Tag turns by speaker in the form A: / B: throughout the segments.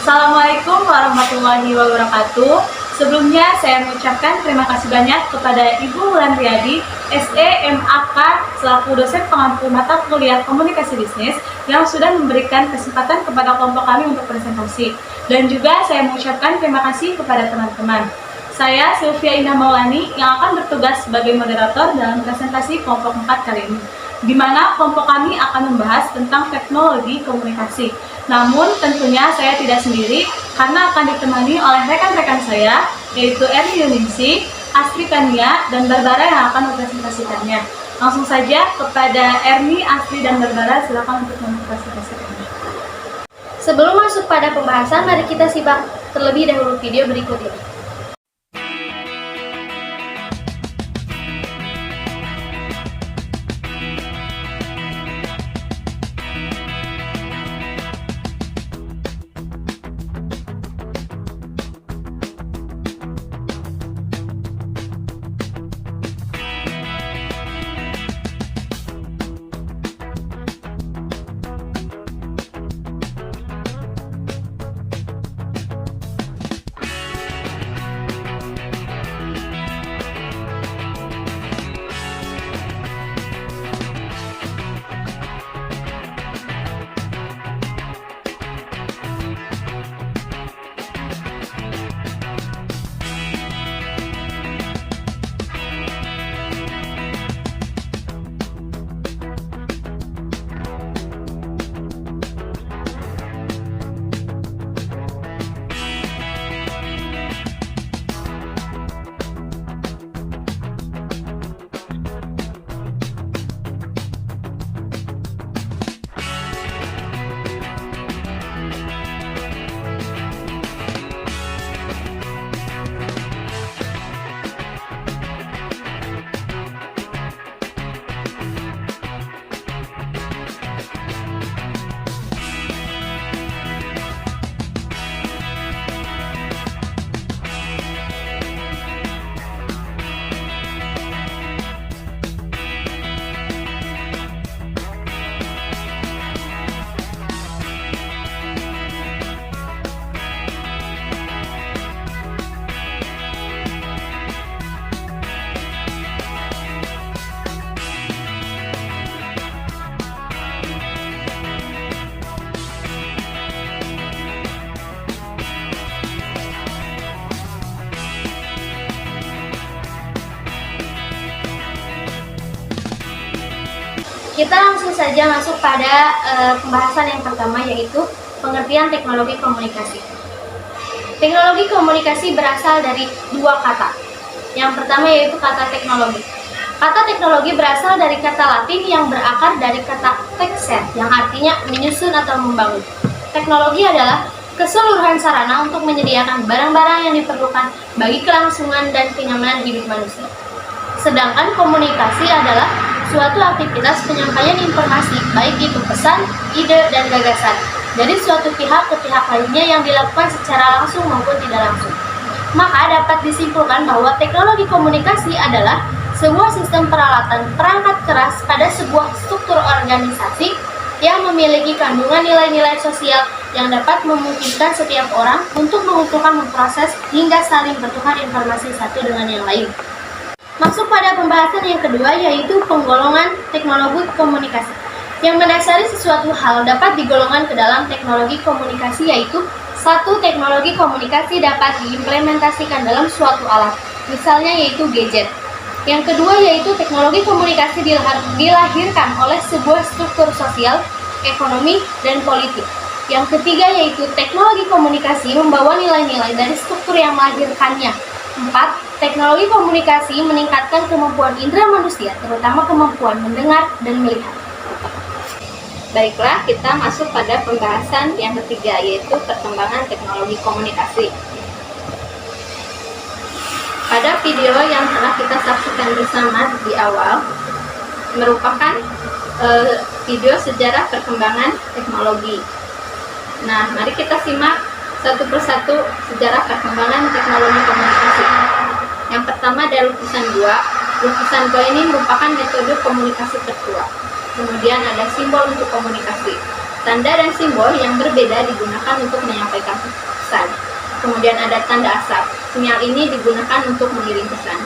A: Assalamualaikum warahmatullahi wabarakatuh. Sebelumnya saya mengucapkan terima kasih banyak kepada Ibu Wulandriadi, SE MAK selaku dosen pengampu mata kuliah komunikasi bisnis yang sudah memberikan kesempatan kepada kelompok kami untuk presentasi. Dan juga saya mengucapkan terima kasih kepada teman-teman. Saya Sylvia Indah Maulani yang akan bertugas sebagai moderator dalam presentasi kelompok 4 kali ini, di mana kelompok kami akan membahas tentang teknologi komunikasi. Namun tentunya saya tidak sendiri karena akan ditemani oleh rekan-rekan saya, yaitu Erni Yuningsi, Astri Kania, dan Barbara yang akan mempresentasikannya. Langsung saja kepada Erni, Astri, dan Barbara, silakan untuk mempresentasikannya.
B: Sebelum masuk pada pembahasan, mari kita simak terlebih dahulu video berikut ini. Kita langsung saja masuk pada pembahasan yang pertama, yaitu pengertian teknologi komunikasi. Teknologi komunikasi berasal dari dua kata. Yang pertama yaitu kata teknologi. Kata teknologi berasal dari kata Latin yang berakar dari kata texere, yang artinya menyusun atau membangun. Teknologi adalah keseluruhan sarana untuk menyediakan barang-barang yang diperlukan bagi kelangsungan dan kenyamanan hidup manusia. Sedangkan komunikasi adalah suatu aktivitas penyampaian informasi, baik itu pesan, ide, dan gagasan, dari suatu pihak ke pihak lainnya yang dilakukan secara langsung maupun tidak langsung. Maka dapat disimpulkan bahwa teknologi komunikasi adalah sebuah sistem peralatan perangkat keras pada sebuah struktur organisasi yang memiliki kandungan nilai-nilai sosial yang dapat memungkinkan setiap orang untuk mengumpulkan, memproses, hingga saling bertukar informasi satu dengan yang lain. Masuk pada pembahasan yang kedua, yaitu penggolongan teknologi komunikasi. Yang mendasari sesuatu hal dapat digolongkan ke dalam teknologi komunikasi, yaitu satu, teknologi komunikasi dapat diimplementasikan dalam suatu alat, misalnya yaitu gadget. Yang kedua yaitu teknologi komunikasi dilahirkan oleh sebuah struktur sosial, ekonomi, dan politik. Yang ketiga yaitu teknologi komunikasi membawa nilai-nilai dari struktur yang melahirkannya. 4. Teknologi komunikasi meningkatkan kemampuan indera manusia, terutama kemampuan mendengar dan melihat.
C: Baiklah, kita masuk pada pembahasan yang ketiga, yaitu perkembangan teknologi komunikasi. Pada video yang telah kita saksikan bersama di awal, merupakan video sejarah perkembangan teknologi. Nah, mari kita simak satu persatu sejarah perkembangan teknologi komunikasi. Yang pertama ada lukisan gua. Lukisan gua ini merupakan metode komunikasi tertua. Kemudian ada simbol untuk komunikasi. Tanda dan simbol yang berbeda digunakan untuk menyampaikan Kemudian ada tanda asap. Sinyal ini digunakan untuk mengirim pesan.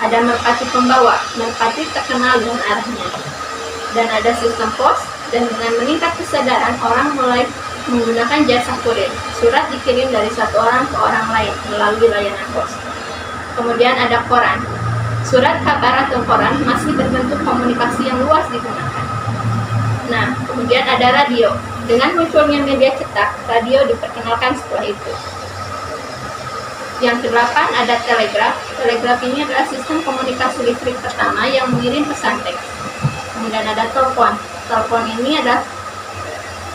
C: Ada merpati pembawa. Merpati terkenal dengan arahnya. Dan ada sistem pos. Dan dengan meningkat kesadaran, orang mulai menggunakan jasa kurir. Surat dikirim dari satu orang ke orang lain melalui layanan pos. Kemudian ada koran. Surat kabar atau koran masih berbentuk komunikasi yang luas digunakan. Nah, kemudian ada radio. Dengan munculnya media cetak, radio diperkenalkan setelah itu. Yang ke-8 ada telegraf. Telegraf ini adalah sistem komunikasi listrik pertama yang mengirim pesan teks. Kemudian ada telepon. Telepon ini adalah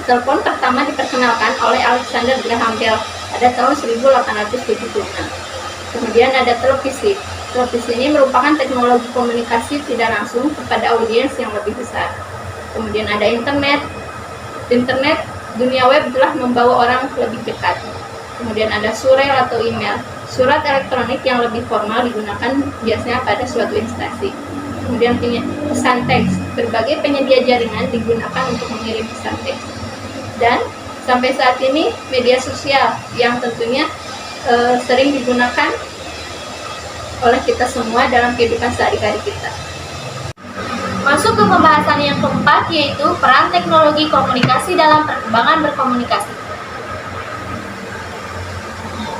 C: telepon pertama diperkenalkan oleh Alexander Graham Bell pada tahun 1876. Kemudian ada televisi. Televisi ini merupakan teknologi komunikasi tidak langsung kepada audiens yang lebih besar. Kemudian ada internet. Internet, dunia web telah membawa orang lebih dekat. Kemudian ada surel atau email. Surat elektronik yang lebih formal digunakan biasanya pada suatu instansi. Kemudian pesan teks. Berbagai penyedia jaringan digunakan untuk mengirim pesan teks. Dan sampai saat ini media sosial yang tentunya sering digunakan oleh kita semua dalam kehidupan sehari-hari kita.
B: Masuk ke pembahasan yang keempat, yaitu peran teknologi komunikasi dalam perkembangan berkomunikasi.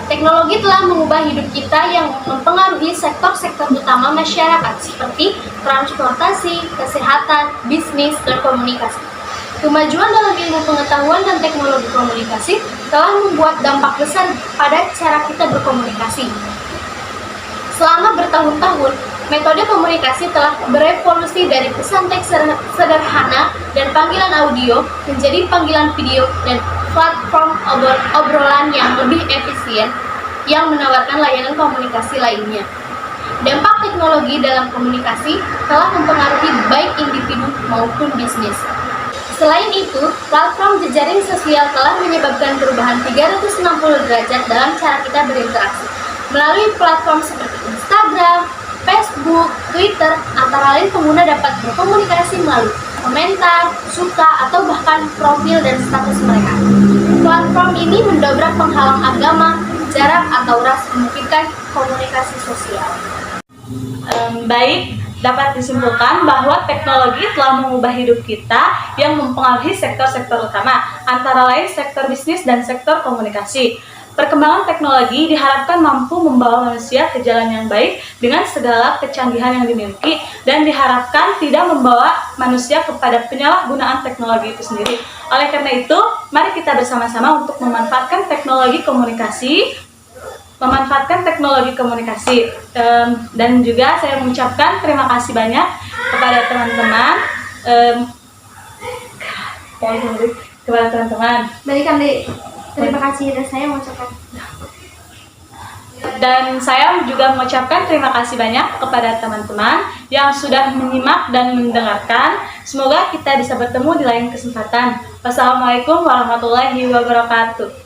B: Teknologi telah mengubah hidup kita yang mempengaruhi sektor-sektor utama masyarakat seperti transportasi, kesehatan, bisnis, dan komunikasi. Kemajuan dalam ilmu pengetahuan dan teknologi komunikasi telah membuat dampak besar pada cara kita berkomunikasi. Selama bertahun-tahun, metode komunikasi telah berevolusi dari pesan teks sederhana dan panggilan audio menjadi panggilan video dan platform obrolan yang lebih efisien yang menawarkan layanan komunikasi lainnya. Dampak teknologi dalam komunikasi telah mempengaruhi baik individu maupun bisnis. Selain itu, platform jejaring sosial telah menyebabkan perubahan 360 derajat dalam cara kita berinteraksi. Melalui platform seperti Instagram, Facebook, Twitter, antara lain pengguna dapat berkomunikasi melalui komentar, suka, atau bahkan profil dan status mereka. Platform ini mendobrak penghalang agama, jarak, atau ras, memungkinkan komunikasi sosial.
A: Baik, dapat disimpulkan bahwa teknologi telah mengubah hidup kita yang mempengaruhi sektor-sektor utama, antara lain sektor bisnis dan sektor komunikasi. Perkembangan teknologi diharapkan mampu membawa manusia ke jalan yang baik dengan segala kecanggihan yang dimiliki dan diharapkan tidak membawa manusia kepada penyalahgunaan teknologi itu sendiri. Oleh karena itu, mari kita bersama-sama untuk memanfaatkan teknologi komunikasi. Dan juga saya mengucapkan terima kasih banyak kepada teman-teman.
B: Berikan deh. Terima kasih dan saya mengucapkan.
A: Dan saya juga mengucapkan terima kasih banyak kepada teman-teman yang sudah menyimak dan mendengarkan. Semoga kita bisa bertemu di lain kesempatan. Wassalamualaikum warahmatullahi wabarakatuh.